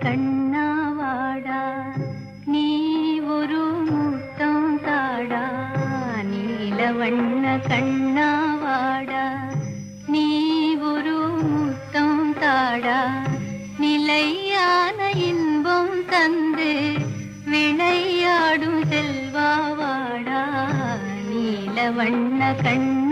கண்ணாவாடா நீ ஒரு முத்தம் தாடா நீலவண்ண கண்ணாவாடா நீ ஒரு முத்தம் தாடா நிலையான இன்பம் தந்து விளையாடும் செல்வாவாடா நீலவண்ண கண்ண